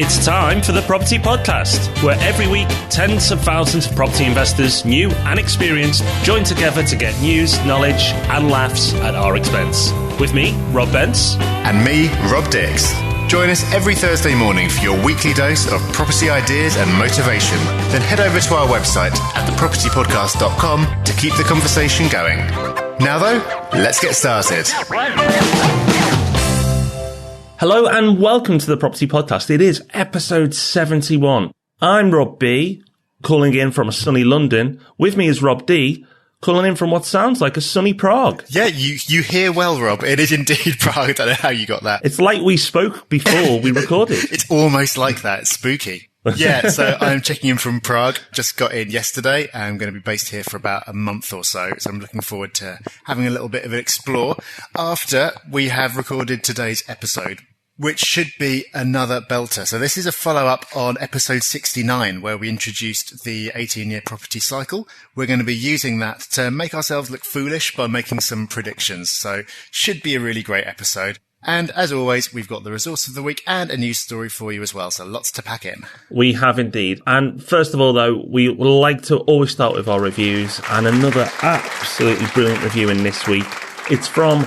It's time for the Property Podcast, where every week tens of thousands of property investors, new and experienced, join together to get news, knowledge and laughs at our expense. With me, Rob Bence. And me, Rob Dix. Join us every Thursday morning for your weekly dose of property ideas and motivation. Then head over to our website at thepropertypodcast.com to keep the conversation going. Now though, let's get started. Hello and welcome to the Property Podcast. It is episode 71. I'm Rob B, calling in from a sunny London. With me is Rob D, calling in from what sounds like a sunny Prague. Yeah, you hear well, Rob. It is indeed Prague. I don't know how you got that. It's like we spoke before we recorded. It's almost like that. It's spooky. Yeah, so I'm checking in from Prague. Just got in yesterday. I'm going to be based here for about a month or so. So I'm looking forward to having a little bit of an explore after we have recorded today's episode, which should be another belter. So this is a follow-up on episode 69, where we introduced the 18-year property cycle. We're going to be using that to make ourselves look foolish by making some predictions. So should be a really great episode. And as always, we've got the resource of the week and a news story for you as well. So lots to pack in. We have indeed. And first of all, though, we would like to always start with our reviews, and another absolutely brilliant review in this week. It's from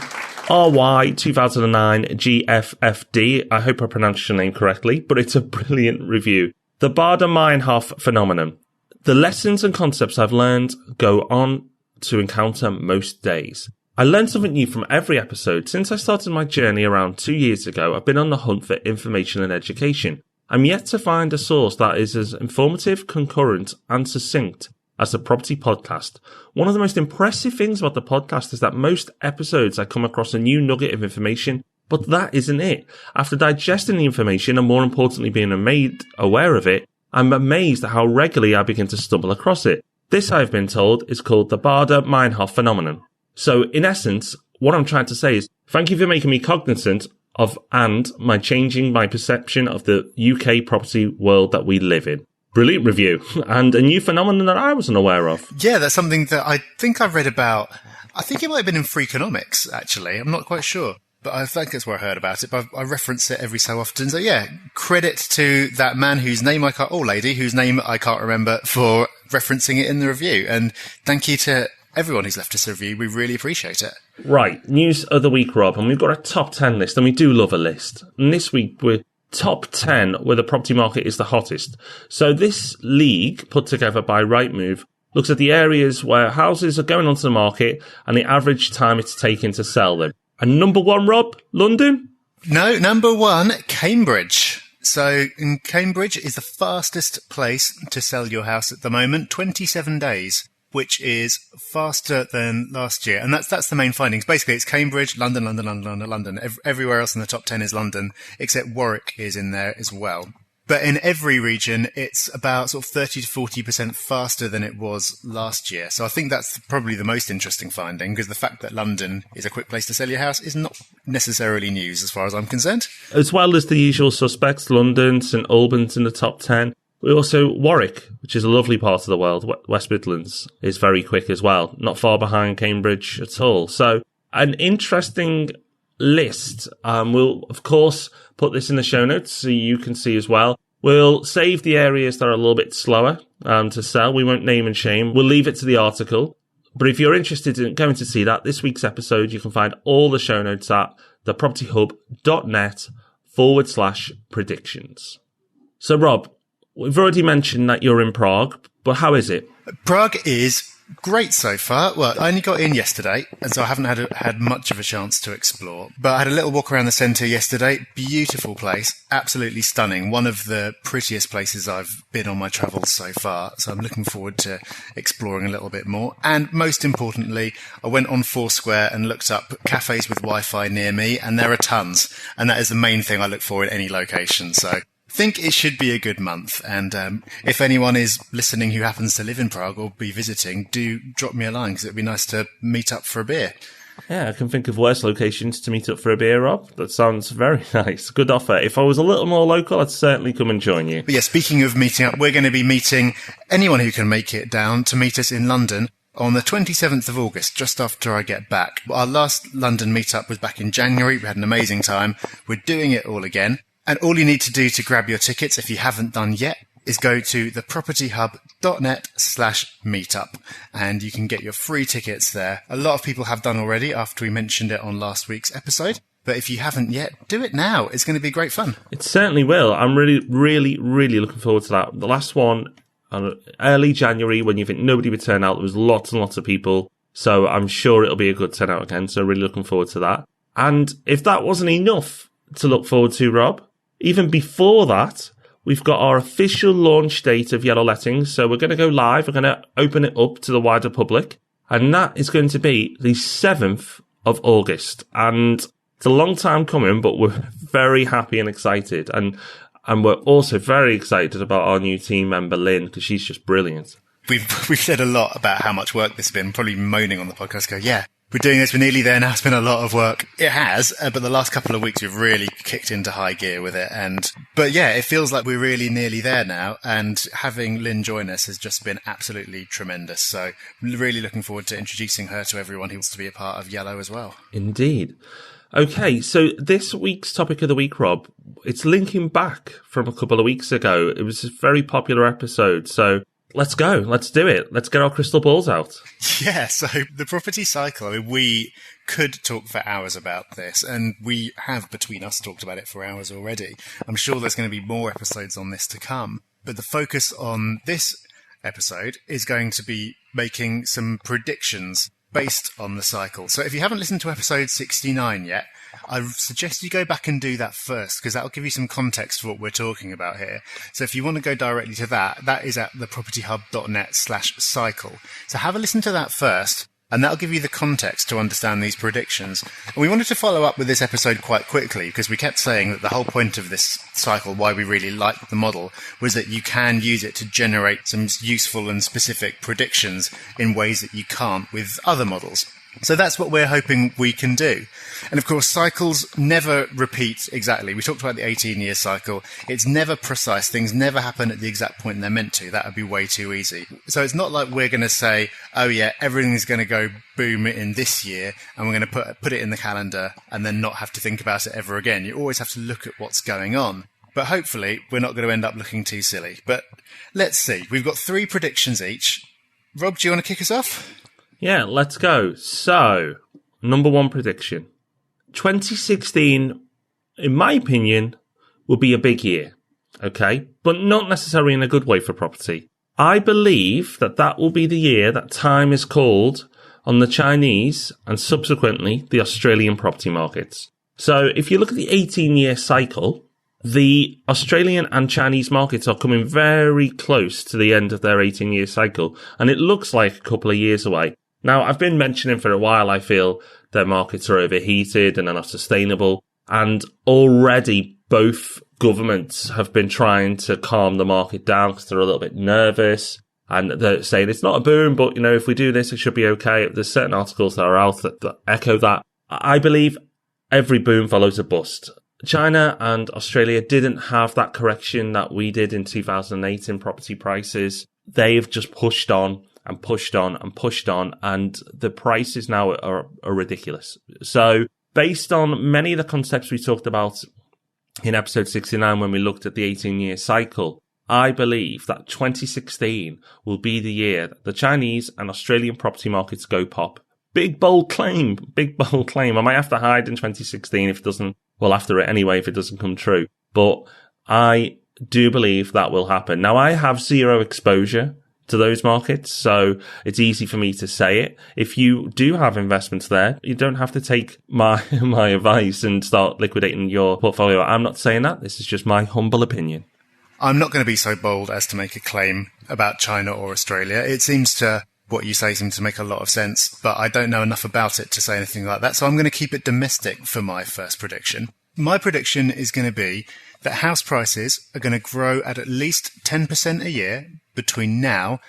RY 2009 GFFD. I hope I pronounced your name correctly, but it's a brilliant review. The Bader-Meinhof phenomenon. The lessons and concepts I've learned go on to encounter most days. I learned something new from every episode. Since I started my journey around 2 years ago, I've been on the hunt for information and education. I'm yet to find a source that is as informative, concurrent and succinct as the Property Podcast. One of the most impressive things about the podcast is that most episodes I come across a new nugget of information, but that isn't it. After digesting the information and more importantly being made aware of it, I'm amazed at how regularly I begin to stumble across it. This, I've been told, is called the Bader-Meinhof phenomenon. So in essence, what I'm trying to say is thank you for making me cognizant of and my changing my perception of the UK property world that we live in. Brilliant review, and a new phenomenon that I wasn't aware of. Yeah, that's something that I think I've read about. I think it might have been in Freakonomics, actually. I'm not quite sure, but I think that's where I heard about it. But I reference it every so often. So yeah, credit to that man whose name lady whose name I can't remember, for referencing it in the review. And thank you to everyone who's left us a review. We really appreciate it. Right, news of the week, Rob, and we've got a top 10 list, and we do love a list. And this week we're top 10 where the property market is the hottest. So this league, put together by Rightmove, looks at the areas where houses are going onto the market and the average time it's taken to sell them. And number one, Rob, London? No, number one, Cambridge. So in Cambridge is the fastest place to sell your house at the moment, 27 days. Which is faster than last year. And that's the main findings. Basically, it's Cambridge, London. Everywhere else in the top 10 is London, except Warwick is in there as well. But in every region, it's about sort of 30 to 40% faster than it was last year. So I think that's probably the most interesting finding, because the fact that London is a quick place to sell your house is not necessarily news as far as I'm concerned. As well as the usual suspects, London, St Albans in the top 10. We also, Warwick, which is a lovely part of the world, West Midlands, is very quick as well. Not far behind Cambridge at all. So an interesting list. We'll, of course, put this in the show notes so you can see as well. We'll save the areas that are a little bit slower to sell. We won't name and shame. We'll leave it to the article. But if you're interested in going to see that, this week's episode, you can find all the show notes at thepropertyhub.net/predictions. So, Rob, we've already mentioned that you're in Prague, but how is it? Prague is great so far. Well, I only got in yesterday, and so I haven't had much of a chance to explore. But I had a little walk around the centre yesterday. Beautiful place. Absolutely stunning. One of the prettiest places I've been on my travels so far. So I'm looking forward to exploring a little bit more. And most importantly, I went on Foursquare and looked up cafes with Wi-Fi near me, and there are tons. And that is the main thing I look for in any location. So think it should be a good month. And if anyone is listening who happens to live in Prague or be visiting, do drop me a line, because it'd be nice to meet up for a beer. Yeah, I can think of worse locations to meet up for a beer, Rob. That sounds very nice. Good offer. If I was a little more local, I'd certainly come and join you. But yeah, speaking of meeting up, we're going to be meeting anyone who can make it down to meet us in London on the 27th of August, just after I get back. Our last London meetup was back in January. We had an amazing time. We're doing it all again. And all you need to do to grab your tickets, if you haven't done yet, is go to thepropertyhub.net/meetup, and you can get your free tickets there. A lot of people have done already after we mentioned it on last week's episode. But if you haven't yet, do it now. It's going to be great fun. It certainly will. I'm really, really, really looking forward to that. The last one, early January, when you think nobody would turn out, there was lots and lots of people. So I'm sure it'll be a good turnout again. So really looking forward to that. And if that wasn't enough to look forward to, Rob, even before that, we've got our official launch date of Yellow Lettings. So we're going to go live. We're going to open it up to the wider public. And that is going to be the 7th of August. And it's a long time coming, but we're very happy and excited. And we're also very excited about our new team member, Lynn, because she's just brilliant. We've said a lot about how much work this has been, probably moaning on the podcast, yeah, we're doing this, we're nearly there now, it's been a lot of work. It has, but the last couple of weeks we've really kicked into high gear with it. But yeah, it feels like we're really nearly there now, and having Lynn join us has just been absolutely tremendous. So really looking forward to introducing her to everyone who wants to be a part of Yellow as well. Indeed. Okay, so this week's topic of the week, Rob, it's linking back from a couple of weeks ago. It was a very popular episode, so let's go. Let's do it. Let's get our crystal balls out. Yeah, so the property cycle, I mean, we could talk for hours about this, and we have between us talked about it for hours already. I'm sure there's going to be more episodes on this to come, but the focus on this episode is going to be making some predictions based on the cycle. So if you haven't listened to episode 69 yet, I suggest you go back and do that first, because that'll give you some context for what we're talking about here. So if you want to go directly to that, that is at thepropertyhub.net/cycle. So have a listen to that first, and that'll give you the context to understand these predictions. And we wanted to follow up with this episode quite quickly, because we kept saying that the whole point of this cycle, why we really liked the model, was that you can use it to generate some useful and specific predictions in ways that you can't with other models. So that's what we're hoping we can do. And of course, cycles never repeat exactly. We talked about the 18-year cycle. It's never precise. Things never happen at the exact point they're meant to. That would be way too easy. So it's not like we're going to say, oh yeah, everything's going to go boom in this year, and we're going to put it in the calendar and then not have to think about it ever again. You always have to look at what's going on. But hopefully, we're not going to end up looking too silly. But let's see. We've got 3 predictions each. Rob, do you want to kick us off? Yeah, let's go. So, number 1 prediction. 2016, in my opinion, will be a big year. Okay? But not necessarily in a good way for property. I believe that will be the year that time is called on the Chinese and subsequently the Australian property markets. So, if you look at the 18-year cycle, the Australian and Chinese markets are coming very close to the end of their 18-year cycle, and it looks like a couple of years away. Now, I've been mentioning for a while, I feel their markets are overheated and are not sustainable. And already both governments have been trying to calm the market down because they're a little bit nervous. And they're saying it's not a boom, but, you know, if we do this, it should be okay. There's certain articles that are out that echo that. I believe every boom follows a bust. China and Australia didn't have that correction that we did in 2008 in property prices. They've just pushed on and pushed on and pushed on, and the prices now are ridiculous. So based on many of the concepts we talked about in episode 69 when we looked at the 18-year cycle, I believe that 2016 will be the year that the Chinese and Australian property markets go pop. Big, bold claim. Big, bold claim. I might have to hide in 2016 if it doesn't, well, after it anyway, if it doesn't come true. But I do believe that will happen. Now, I have zero exposure to those markets, so it's easy for me to say it. If you do have investments there, you don't have to take my advice and start liquidating your portfolio. I'm not saying that. This is just my humble opinion. I'm not going to be so bold as to make a claim about China or Australia. What you say seems to make a lot of sense, but I don't know enough about it to say anything like that. So I'm going to keep it domestic for my first prediction. My prediction is going to be that house prices are going to grow at least 10% a year between now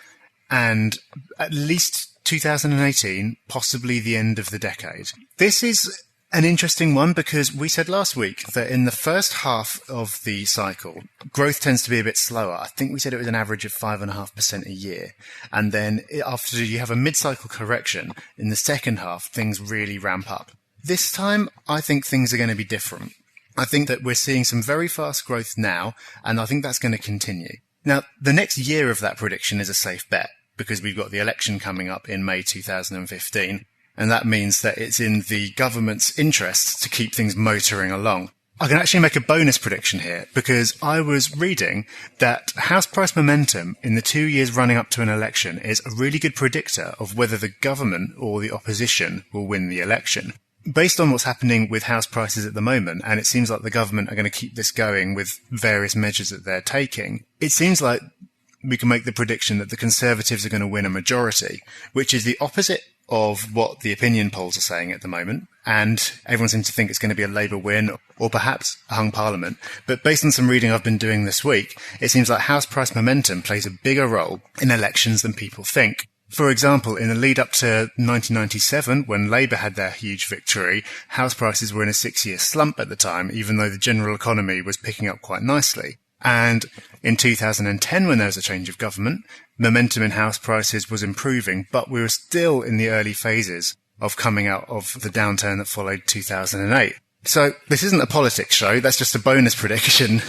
and at least 2018, possibly the end of the decade. This is an interesting one because we said last week that in the first half of the cycle, growth tends to be a bit slower. I think we said it was an average of 5.5% a year. And then after you have a mid-cycle correction, in the second half, things really ramp up. This time, I think things are going to be different. I think that we're seeing some very fast growth now, and I think that's going to continue. Now, the next year of that prediction is a safe bet because we've got the election coming up in May 2015, and that means that it's in the government's interests to keep things motoring along. I can actually make a bonus prediction here because I was reading that house price momentum in the 2 years running up to an election is a really good predictor of whether the government or the opposition will win the election. Based on what's happening with house prices at the moment, and it seems like the government are going to keep this going with various measures that they're taking, it seems like we can make the prediction that the Conservatives are going to win a majority, which is the opposite of what the opinion polls are saying at the moment. And everyone seems to think it's going to be a Labour win or perhaps a hung parliament. But based on some reading I've been doing this week, it seems like house price momentum plays a bigger role in elections than people think. For example, in the lead up to 1997, when Labour had their huge victory, house prices were in a 6-year slump at the time, even though the general economy was picking up quite nicely. And in 2010, when there was a change of government, momentum in house prices was improving, but we were still in the early phases of coming out of the downturn that followed 2008. So this isn't a politics show, that's just a bonus prediction.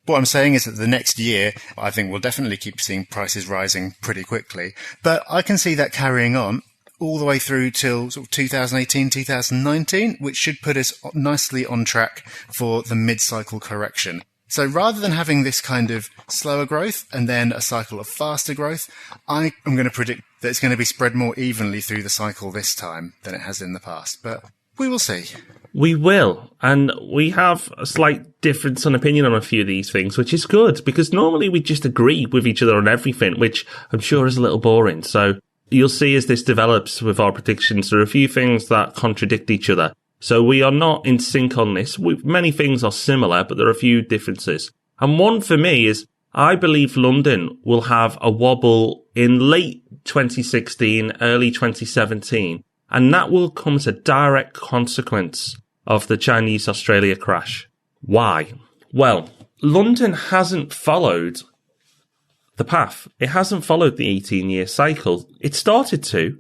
What I'm saying is that the next year, I think we'll definitely keep seeing prices rising pretty quickly. But I can see that carrying on all the way through till sort of 2018, 2019, which should put us nicely on track for the mid-cycle correction. So rather than having this kind of slower growth and then a cycle of faster growth, I am going to predict that it's going to be spread more evenly through the cycle this time than it has in the past. But we will see. We will. And we have a slight difference in opinion on a few of these things, which is good because normally we just agree with each other on everything, which I'm sure is a little boring. So you'll see as this develops with our predictions, there are a few things that contradict each other. So we are not in sync on this. Many things are similar, but there are a few differences. And one for me is I believe London will have a wobble in late 2016, early 2017. And that will come as a direct consequence of the Chinese-Australia crash. Why? Well, London hasn't followed the path. It hasn't followed the 18-year cycle. It started to,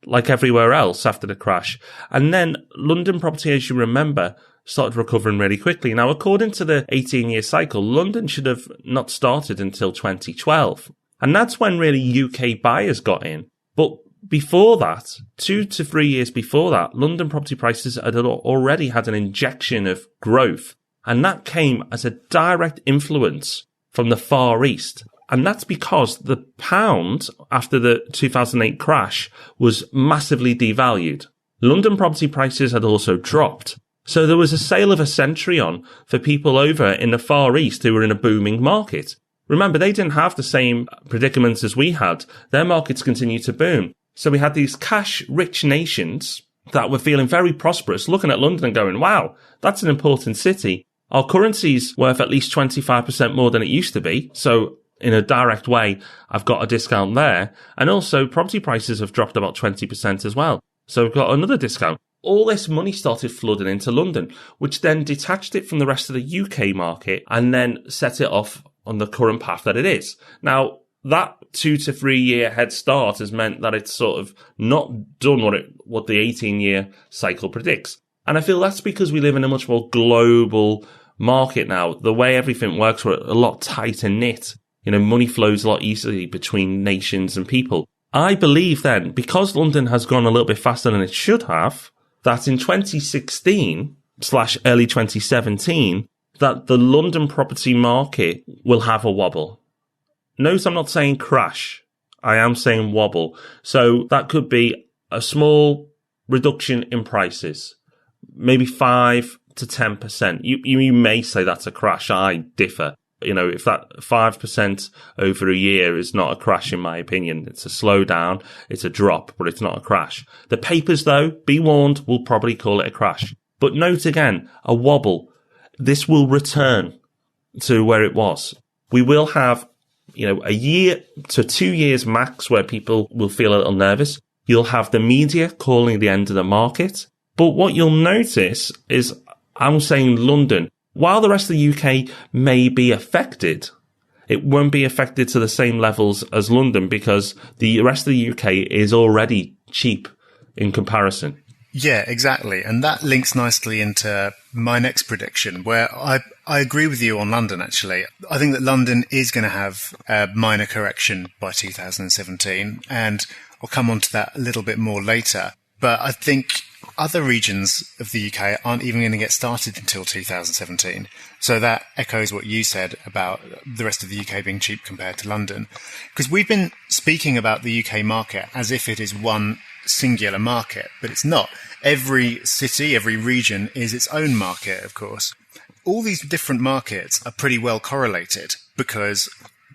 like everywhere else after the crash. And then London property, as you remember, started recovering really quickly. Now, according to the 18-year cycle, London should have not started until 2012. And that's when really UK buyers got in. But before that, 2 to 3 years before that, London property prices had already had an injection of growth. And that came as a direct influence from the Far East. And that's because the pound, after the 2008 crash, was massively devalued. London property prices had also dropped. So there was a sale of a century on for people over in the Far East who were in a booming market. Remember, they didn't have the same predicaments as we had. Their markets continued to boom. So we had these cash-rich nations that were feeling very prosperous, looking at London and going, wow, that's an important city. Our currency's worth at least 25% more than it used to be. So in a direct way, I've got a discount there. And also property prices have dropped about 20% as well. So we've got another discount. All this money started flooding into London, which then detached it from the rest of the UK market and then set it off on the current path that it is. Now, that 2 to 3 year head start has meant that it's sort of not done what the 18-year cycle predicts. And I feel that's because we live in a much more global market now. The way everything works, we're a lot tighter knit. Money flows a lot easily between nations and people. I believe then, because London has gone a little bit faster than it should have, that in 2016/early 2017, that the London property market will have a wobble. Notice I'm not saying crash. I am saying wobble. So that could be a small reduction in prices, maybe 5 to 10%. You may say that's a crash. I differ. If that 5% over a year is not a crash, in my opinion, it's a slowdown, it's a drop, but it's not a crash. The papers, though, be warned, will probably call it a crash. But note again, a wobble. This will return to where it was. We will have, a year to 2 years max where people will feel a little nervous. You'll have the media calling the end of the market. But what you'll notice is, I'm saying London, while the rest of the UK may be affected, it won't be affected to the same levels as London because the rest of the UK is already cheap in comparison. Yeah, exactly. And that links nicely into my next prediction, where I agree with you on London, actually. I think that London is going to have a minor correction by 2017, and I'll come on to that a little bit more later. But I think other regions of the UK aren't even going to get started until 2017. So that echoes what you said about the rest of the UK being cheap compared to London. Because we've been speaking about the UK market as if it is one singular market, but it's not. Every city, every region is its own market, of course. All these different markets are pretty well correlated because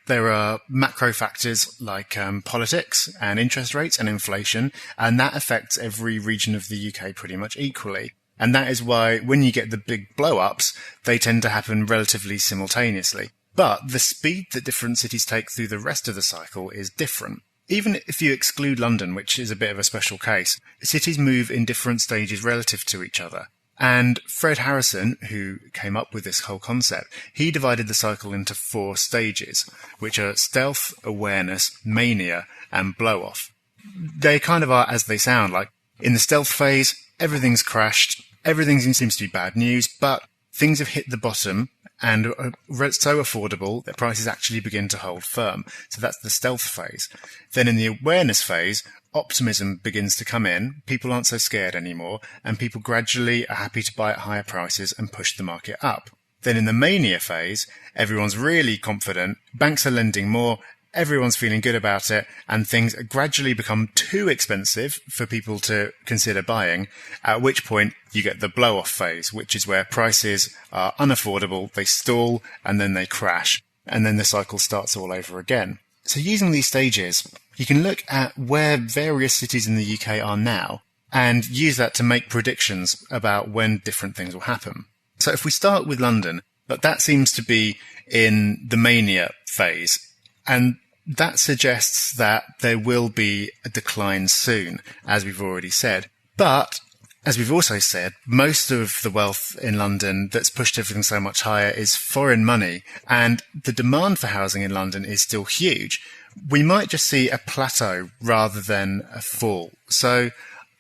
there are macro factors like politics and interest rates and inflation, and that affects every region of the UK pretty much equally. And that is why when you get the big blow-ups, they tend to happen relatively simultaneously. But the speed that different cities take through the rest of the cycle is different. Even if you exclude London, which is a bit of a special case, cities move in different stages relative to each other. And Fred Harrison, who came up with this whole concept, he divided the cycle into 4 stages, which are stealth, awareness, mania, and blow-off. They kind of are as they sound. Like, in the stealth phase, everything's crashed, everything seems to be bad news, but things have hit the bottom and are so affordable that prices actually begin to hold firm. So that's the stealth phase. Then in the awareness phase, optimism begins to come in, people aren't so scared anymore, and people gradually are happy to buy at higher prices and push the market up. Then in the mania phase, everyone's really confident, banks are lending more, everyone's feeling good about it, and things gradually become too expensive for people to consider buying, at which point you get the blow-off phase, which is where prices are unaffordable, they stall, and then they crash, and then the cycle starts all over again. So using these stages, you can look at where various cities in the UK are now, and use that to make predictions about when different things will happen. So if we start with London, that seems to be in the mania phase, and that suggests that there will be a decline soon, as we've already said. But, as we've also said, most of the wealth in London that's pushed everything so much higher is foreign money, and the demand for housing in London is still huge. We might just see a plateau rather than a fall. So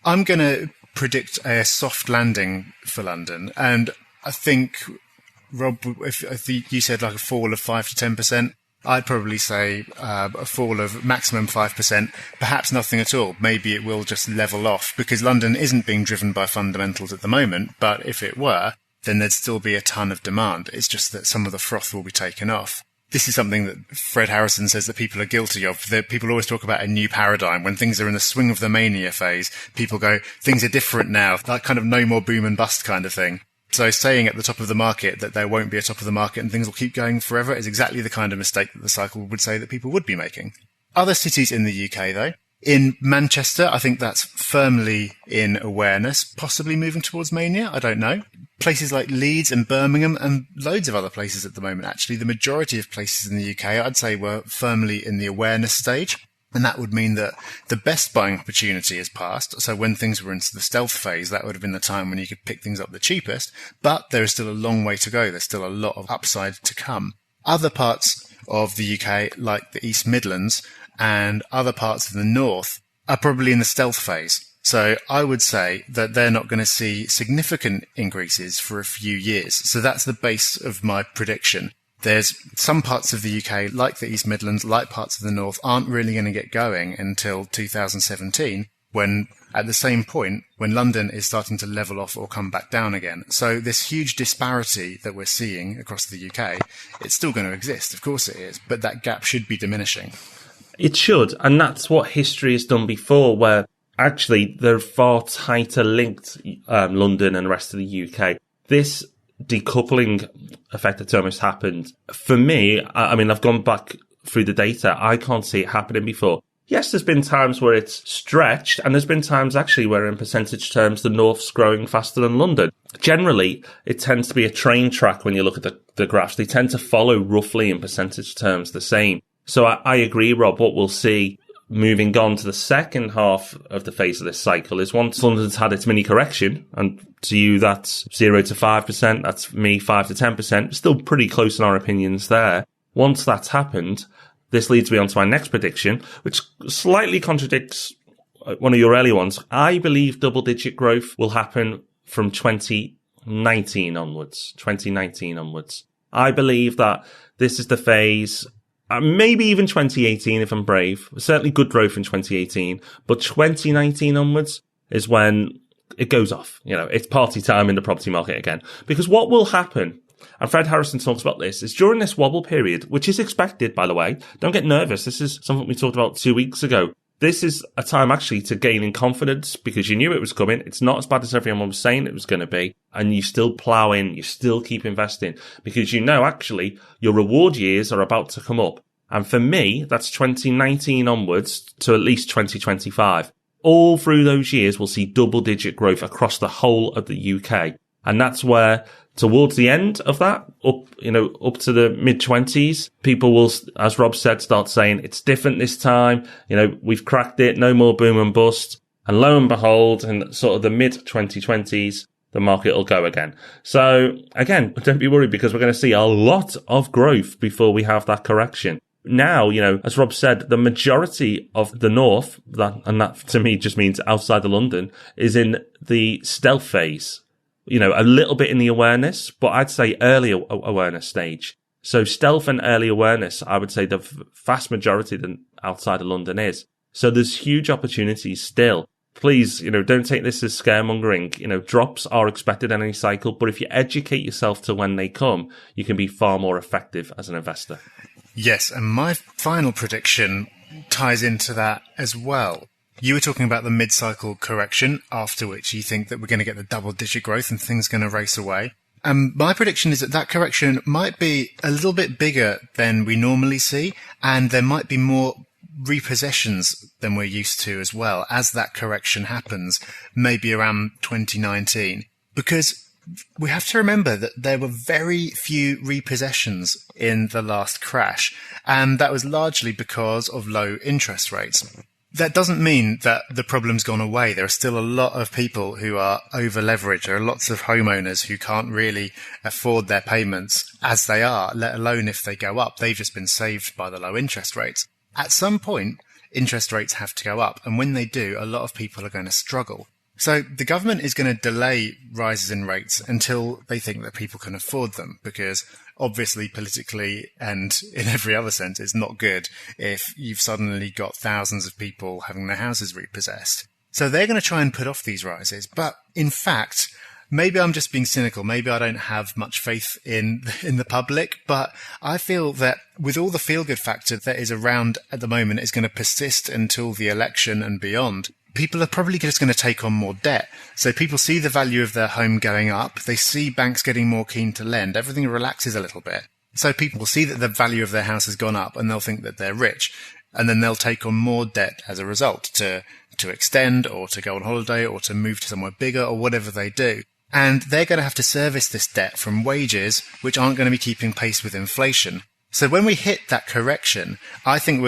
I'm going to predict a soft landing for London, and I think, Rob, if you said like a fall of 5 to 10%, I'd probably say a fall of maximum 5%, perhaps nothing at all. Maybe it will just level off, because London isn't being driven by fundamentals at the moment, but if it were, then there'd still be a ton of demand. It's just that some of the froth will be taken off. This is something that Fred Harrison says that people are guilty of. That people always talk about a new paradigm. When things are in the swing of the mania phase, people go, things are different now. That kind of no more boom and bust kind of thing. So saying at the top of the market that there won't be a top of the market and things will keep going forever is exactly the kind of mistake that the cycle would say that people would be making. Other cities in the UK, though, in Manchester, I think that's firmly in awareness, possibly moving towards mania. I don't know. Places like Leeds and Birmingham and loads of other places at the moment, actually, the majority of places in the UK, I'd say, were firmly in the awareness stage. And that would mean that the best buying opportunity is past. So when things were into the stealth phase, that would have been the time when you could pick things up the cheapest. But there is still a long way to go. There's still a lot of upside to come. Other parts of the UK, like the East Midlands and other parts of the North, are probably in the stealth phase. So I would say that they're not going to see significant increases for a few years. So that's the base of my prediction. There's some parts of the UK, like the East Midlands, like parts of the North, aren't really going to get going until 2017, when, at the same point, when London is starting to level off or come back down again. So this huge disparity that we're seeing across the UK, it's still going to exist. Of course it is. But that gap should be diminishing. It should. And that's what history has done before, where actually they're far tighter linked, London and the rest of the UK. This decoupling effect that's almost happened. For me, I mean, I've gone back through the data. I can't see it happening before. Yes, there's been times where it's stretched, and there's been times actually where in percentage terms the North's growing faster than London. Generally, it tends to be a train track when you look at the graphs. They tend to follow roughly in percentage terms the same. So I agree, Rob, what we'll see moving on to the second half of the phase of this cycle is once London's had its mini correction, and to you that's 0 to 5%, that's me 5 to 10%, still pretty close in our opinions there. Once that's happened, this leads me on to my next prediction, which slightly contradicts one of your earlier ones, I believe double-digit growth will happen from 2019 onwards. 2019 onwards. I believe that this is the phase, maybe even 2018 if I'm brave. Certainly good growth in 2018, but 2019 onwards is when it goes off. It's party time in the property market again. Because what will happen, and Fred Harrison talks about this, is during this wobble period, which is expected, by the way, don't get nervous. This is something we talked about 2 weeks ago. This is a time actually to gain in confidence because you knew it was coming. It's not as bad as everyone was saying it was going to be. And you still plow in, you still keep investing because actually your reward years are about to come up. And for me, that's 2019 onwards to at least 2025. All through those years, we'll see double-digit growth across the whole of the UK. And that's where, towards the end of that, up to the mid-20s, people will, as Rob said, start saying, it's different this time. We've cracked it, no more boom and bust. And lo and behold, in sort of the mid-2020s, the market will go again. So, again, don't be worried because we're going to see a lot of growth before we have that correction. Now, as Rob said, the majority of the north, that to me just means outside of London, is in the stealth phase. A little bit in the awareness, but I'd say early awareness stage. So stealth and early awareness, I would say the vast majority than outside of London is. So there's huge opportunities still. Please, don't take this as scaremongering. Drops are expected in any cycle, but if you educate yourself to when they come, you can be far more effective as an investor. Yes, and my final prediction ties into that as well. You were talking about the mid-cycle correction, after which you think that we're going to get the double-digit growth and things are going to race away. And my prediction is that correction might be a little bit bigger than we normally see, and there might be more repossessions than we're used to as well as that correction happens, maybe around 2019. Because we have to remember that there were very few repossessions in the last crash, and that was largely because of low interest rates. That doesn't mean that the problem's gone away. There are still a lot of people who are over-leveraged. There are lots of homeowners who can't really afford their payments as they are, let alone if they go up. They've just been saved by the low interest rates. At some point, interest rates have to go up, and when they do, a lot of people are going to struggle. So the government is going to delay rises in rates until they think that people can afford them, because obviously politically and in every other sense it's not good if you've suddenly got thousands of people having their houses repossessed. So they're going to try and put off these rises. But in fact, maybe I'm just being cynical. Maybe I don't have much faith in the public, but I feel that with all the feel-good factor that is around at the moment is going to persist until the election and beyond. People are probably just going to take on more debt. So people see the value of their home going up. They see banks getting more keen to lend. Everything relaxes a little bit. So people will see that the value of their house has gone up and they'll think that they're rich. And then they'll take on more debt as a result to extend or to go on holiday or to move to somewhere bigger or whatever they do. And they're going to have to service this debt from wages, which aren't going to be keeping pace with inflation. So when we hit that correction, I think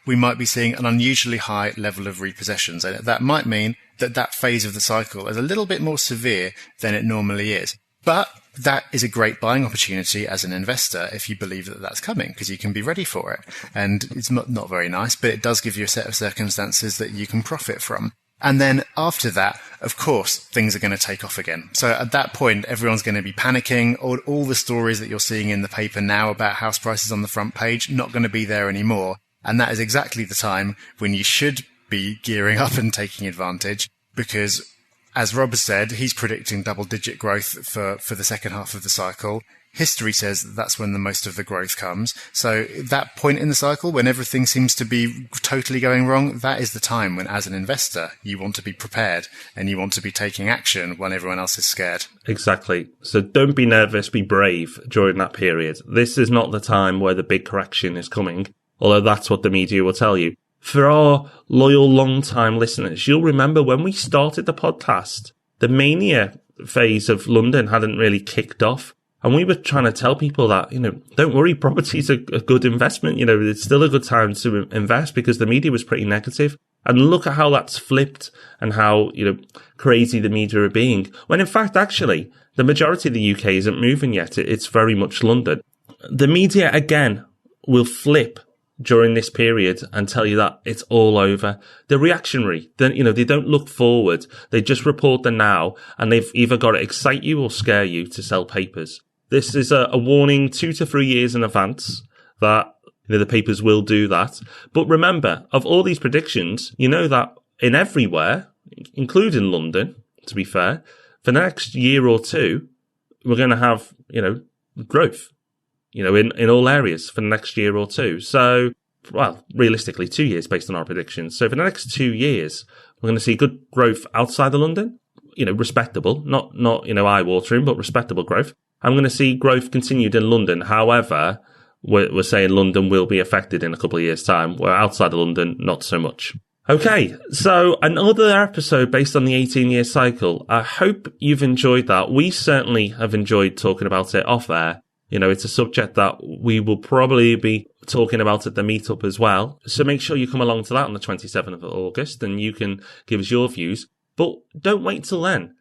we might be seeing an unusually high level of repossessions. And that might mean that phase of the cycle is a little bit more severe than it normally is. But that is a great buying opportunity as an investor if you believe that that's coming, because you can be ready for it. And it's not very nice, but it does give you a set of circumstances that you can profit from. And then after that, of course, things are going to take off again. So at that point, everyone's going to be panicking. All the stories that you're seeing in the paper now about house prices on the front page, not going to be there anymore. And that is exactly the time when you should be gearing up and taking advantage, because as Rob has said, he's predicting double-digit growth for the second half of the cycle. History says that that's when the most of the growth comes. So that point in the cycle when everything seems to be totally going wrong, that is the time when, as an investor, you want to be prepared and you want to be taking action when everyone else is scared. Exactly. So don't be nervous, be brave during that period. This is not the time where the big correction is coming, although that's what the media will tell you. For our loyal, long-time listeners, you'll remember when we started the podcast, the mania phase of London hadn't really kicked off. And we were trying to tell people that, don't worry, property's a good investment. It's still a good time to invest because the media was pretty negative. And look at how that's flipped and how, crazy the media are being. When in fact, actually, the majority of the UK isn't moving yet. It's very much London. The media, again, will flip during this period and tell you that it's all over. They're reactionary. Then, they don't look forward. They just report the now, and they've either got to excite you or scare you to sell papers. This is a warning 2 to 3 years in advance that the papers will do that. But remember, of all these predictions, you know that in everywhere, including London, to be fair, for the next year or two, we're going to have, growth, in all areas for the next year or two. So, well, realistically, 2 years based on our predictions. So for the next 2 years, we're going to see good growth outside of London, respectable, not eye-watering, but respectable growth. I'm going to see growth continued in London. However, we're saying London will be affected in a couple of years' time, where outside of London, not so much. Okay, so another episode based on the 18-year cycle. I hope you've enjoyed that. We certainly have enjoyed talking about it off air. It's a subject that we will probably be talking about at the meetup as well. So make sure you come along to that on the 27th of August and you can give us your views. But don't wait till then.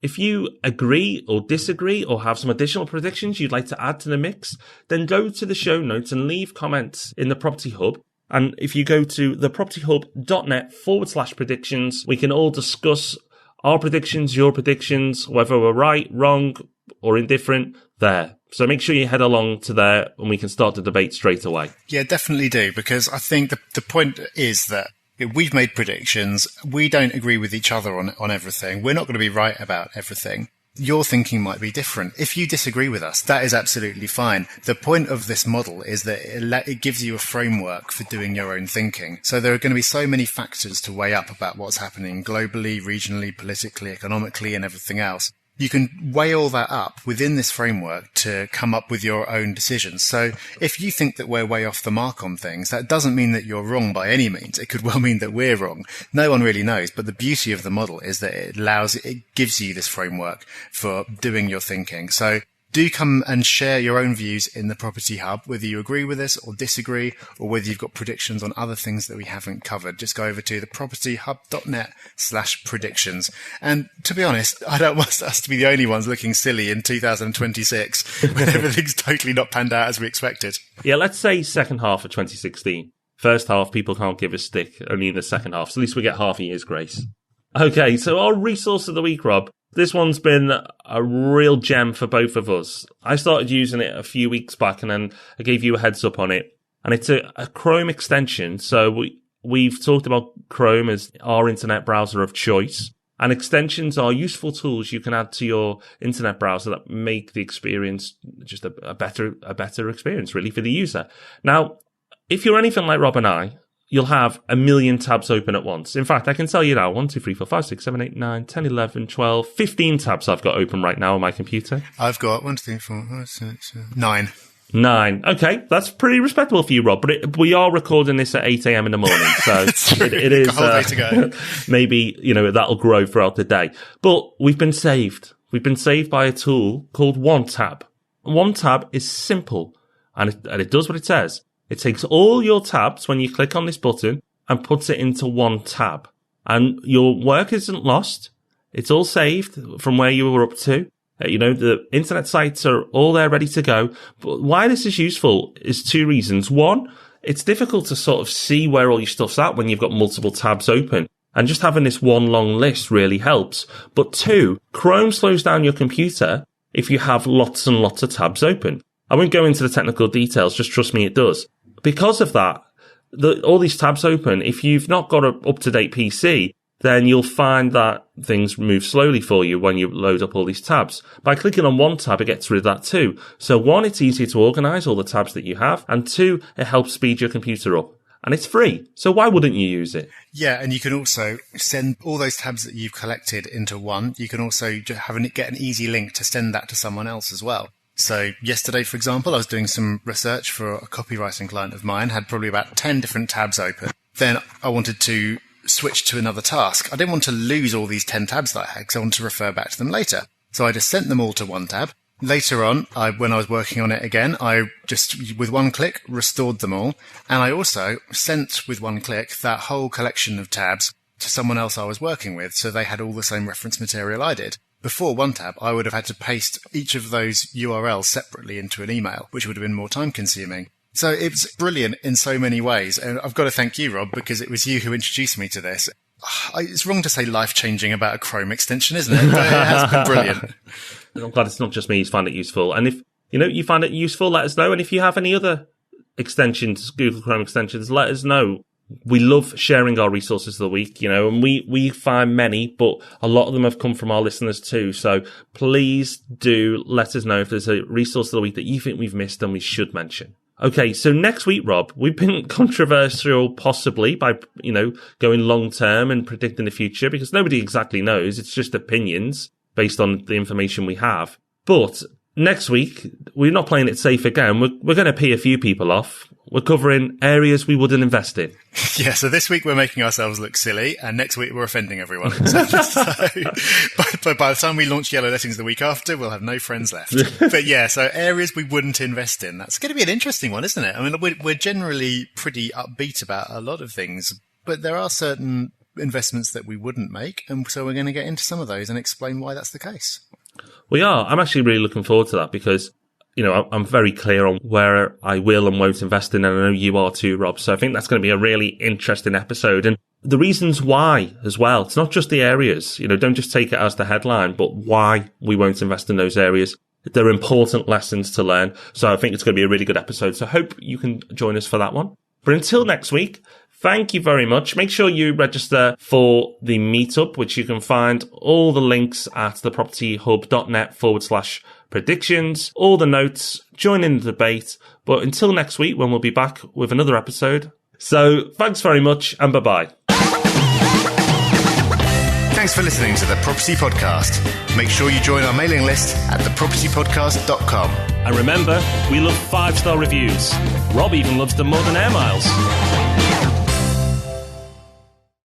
If you agree or disagree or have some additional predictions you'd like to add to the mix, then go to the show notes and leave comments in the Property Hub. And if you go to thepropertyhub.net/predictions, we can all discuss our predictions, your predictions, whether we're right, wrong, or indifferent there. So make sure you head along to there and we can start the debate straight away. Yeah, definitely do, because I think the point is that we've made predictions. We don't agree with each other on everything. We're not going to be right about everything. Your thinking might be different. If you disagree with us, that is absolutely fine. The point of this model is that it gives you a framework for doing your own thinking. So there are going to be so many factors to weigh up about what's happening globally, regionally, politically, economically, and everything else. You can weigh all that up within this framework to come up with your own decisions. So if you think that we're way off the mark on things, that doesn't mean that you're wrong by any means. It could well mean that we're wrong. No one really knows. But the beauty of the model is that it gives you this framework for doing your thinking. So do come and share your own views in the Property Hub, whether you agree with us or disagree, or whether you've got predictions on other things that we haven't covered. Just go over to thepropertyhub.net/predictions. And to be honest, I don't want us to be the only ones looking silly in 2026 when everything's totally not panned out as we expected. Yeah, let's say second half of 2016. First half, people can't give a stick, only in the second half. So at least we get half a year's grace. Okay, so our resource of the week, Rob. This one's been a real gem for both of us. I started using it a few weeks back and then I gave you a heads up on it. And it's a Chrome extension. So we've talked about Chrome as our internet browser of choice. And extensions are useful tools you can add to your internet browser that make the experience just a better experience, really, for the user. Now, if you're anything like Rob and I, you'll have a million tabs open at once. In fact, I can tell you now, 1, 2, 3, 4, 5, 6, 7, 8, 9, 10, 11, 12, 15 tabs I've got open right now on my computer. I've got 1, 2, 3, 4, 5, 6, 7, 9. 9. Okay, that's pretty respectable for you, Rob. But we are recording this at 8 a.m. in the morning, so it is a whole day to go. Maybe that'll grow throughout the day. But we've been saved. We've been saved by a tool called OneTab. OneTab is simple, and it does what it says. It takes all your tabs when you click on this button and puts it into one tab. And your work isn't lost. It's all saved from where you were up to. The internet sites are all there ready to go. But why this is useful is 2 reasons. One, it's difficult to sort of see where all your stuff's at when you've got multiple tabs open. And just having this one long list really helps. But 2, Chrome slows down your computer if you have lots and lots of tabs open. I won't go into the technical details, just trust me, it does. Because of that, all these tabs open, if you've not got an up-to-date PC, then you'll find that things move slowly for you when you load up all these tabs. By clicking on one tab, it gets rid of that too. So 1, it's easier to organize all the tabs that you have, and 2, it helps speed your computer up. And it's free, so why wouldn't you use it? Yeah, and you can also send all those tabs that you've collected into one. You can also get an easy link to send that to someone else as well. So yesterday, for example, I was doing some research for a copywriting client of mine, had probably about 10 different tabs open. Then I wanted to switch to another task. I didn't want to lose all these 10 tabs that I had because I wanted to refer back to them later. So I just sent them all to one tab. Later on, when I was working on it again, I just, with one click, restored them all. And I also sent, with one click, that whole collection of tabs to someone else I was working with, so they had all the same reference material I did. Before OneTab, I would have had to paste each of those URLs separately into an email, which would have been more time-consuming. So it's brilliant in so many ways. And I've got to thank you, Rob, because it was you who introduced me to this. It's wrong to say life-changing about a Chrome extension, isn't it? But it has been brilliant. I'm glad it's not just me who's found it useful. And if you find it useful, let us know. And if you have any other extensions, Google Chrome extensions, let us know. We love sharing our resources of the week, and we find many, but a lot of them have come from our listeners too. So please do let us know if there's a resource of the week that you think we've missed and we should mention. Okay, so next week, Rob, we've been controversial possibly by, going long term and predicting the future because nobody exactly knows. It's just opinions based on the information we have. But next week, we're not playing it safe again. We're going to pee a few people off. We're covering areas we wouldn't invest in. Yeah, so this week we're making ourselves look silly, and next week we're offending everyone. So by the time we launch Yellow Lettings the week after, we'll have no friends left. But yeah, so areas we wouldn't invest in. That's going to be an interesting one, isn't it? I mean, we're generally pretty upbeat about a lot of things, but there are certain investments that we wouldn't make, and so we're going to get into some of those and explain why that's the case. We are. I'm actually really looking forward to that because I'm very clear on where I will and won't invest in, and I know you are too, Rob. So I think that's going to be a really interesting episode. And the reasons why as well. It's not just the areas, don't just take it as the headline, but why we won't invest in those areas. They're important lessons to learn. So I think it's going to be a really good episode. So I hope you can join us for that one. But until next week, thank you very much. Make sure you register for the meetup, which you can find all the links at thepropertyhub.net/predictions, all the notes, join in the debate. But until next week, when we'll be back with another episode. So thanks very much and bye-bye. Thanks for listening to The Property Podcast. Make sure you join our mailing list at thepropertypodcast.com. And remember, we love 5-star reviews. Rob even loves them more than air miles.